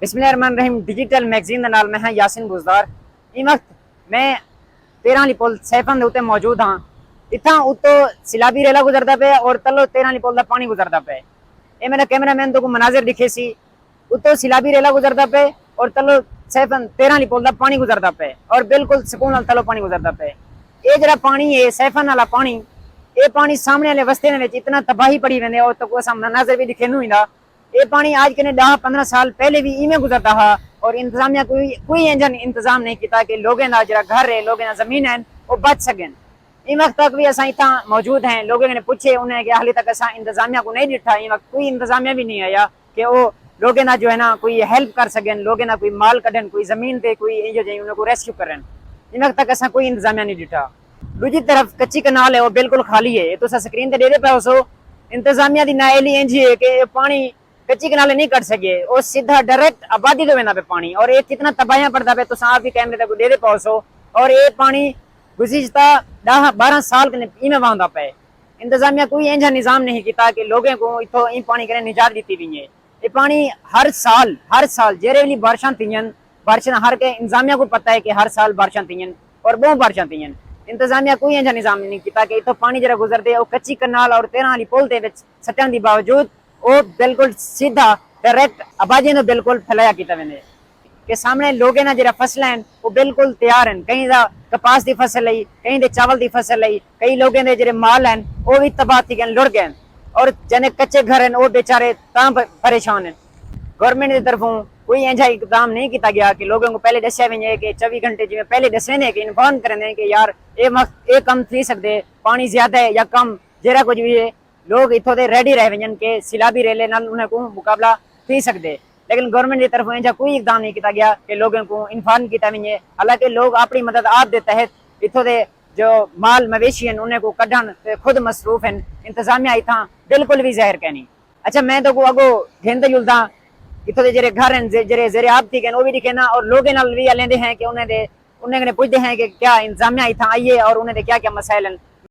बिस्मिल्लाहिर्रहमानिर्रहीम digital magazine का नाल मैं हाँ यासिन बुजदार। इस वक्त मैं 13 पुल सैफन उत्ते मौजूद हाँ। इतना उतो सिलाबी रेला गुजरता पे और तलो 13 पुल का पानी गुजरता पे। ये मेरा कैमरामैन तो को मनाजिर दिखे सी। उतो सिलाबी रेला गुजरता पे और तलो सैफन 13 पुल का पानी गुजरता पे और बिल्कुल सुकून तलो पानी गुजरता पे। ये जरा पानी है सैफन वाला पानी, ये पानी सामने वाले वस्ते में इतना तबाही पड़ी वेंदे और तो को मनाजिर भी दिखे नहीं। ये पानी आज के 10-15 साल पहले भी इवें गुजरता है और इंतजामिया कोई इंजन इंतजाम नहीं किया कि लोगों का जरा घर है, लोगों जमीन है वो बच सकें। इन वक्त तक भी असा इतना मौजूद हैं, लोगों ने पूछे उन्हें कि हाली तक असा इंतजामिया को नहीं दिखा। इन वक्त कोई इंतजामिया भी नहीं आया कि वो लोगों ना जो है ना कोई हेल्प कर सकें, लोगों ना कोई माल कढ़न, कोई जमीन पे कोई उनको रेस्क्यू करें। इन वक्त तक असा कोई इंतजामिया नहीं दिखा। दूसरी तरफ कच्ची कनाल है वो बिल्कुल खाली है। तो स्क्रीन पर दे पे सो इंतजामिया की नाएली इंज है कि पानी कच्ची कनाले नहीं कट सके और सीधा डायरेक्ट आबादी को वेंदा पे पानी और ये कितना तबाहियां पड़ता पे तो आप भी कैमरे तक दे पहुंचो। और ये पानी गुज़िश्ता 10-12 साल इमें वहां पे इंतजामिया कोई इंजा निजाम नहीं किया कि लोगों को इतो इन पानी के निजात दी हुई है। ये पानी हर साल जेरे वाली बारिशां थीन, बारिशां हर के इंतजामिया को पता है कि हर साल बारिशां थीन और बहुत बारिशां थीन। इंतजामिया कोई इंजा निजाम नहीं किया कि इतो पानी जरा गुजरते और कच्ची कनाल और 13 वाली पुल के सटन के बावजूद वो बिल्कुल सीधा डायरेक्ट आबादी ने बिल्कुल फैलाया किया वेंदे के सामने लोगों ना जरा फसल हैं वो बिल्कुल तैयार हैं। कहीं दा कपास की फसल है, कहीं दे चावल की फसल है, कई लोगों के जरे माल हैं वो भी तबाह थी गए, लुढ़ गए और जने कच्चे घर हैं वो बेचारे ता परेशान हैं। गवर्नमेंट की तरफों कोई ऐसा इकदाम नहीं किया गया कि लोगों को पहले दसिया वे कि 24 घंटे जिम्मे पहले दसे ने कि इन्फॉर्म करें कि यार ये कम थी सकते, पानी ज्यादा है या कम जरा कुछ भी है। लोग इतों के रेडी रह वन के सिलाबी रेले नाल उन्हें को मुकाबला थी सकते, लेकिन गवर्नमेंट की तरफ ऐसा कोई इकदाम नहीं किया गया कि लोगों को इन्फॉर्म किया वे। हालांकि लोग अपनी मदद आप के तहत इतों के जो माल मवेशी हैं उन्हें को कढ़न खुद मसरूफ हैं। इंतजामिया इतना बिल्कुल भी जहर कहनी। अच्छा मैं तो को अगो घेंद जुलदा इतों के जरे घर हैं जरे जरे आप थी वो भी दिखे ना और लोग भी लेंदे हैं कि उन्हें पूछते हैं कि क्या इंतजामिया इतना आई है और उन्हें क्या क्या मसाइल हैं।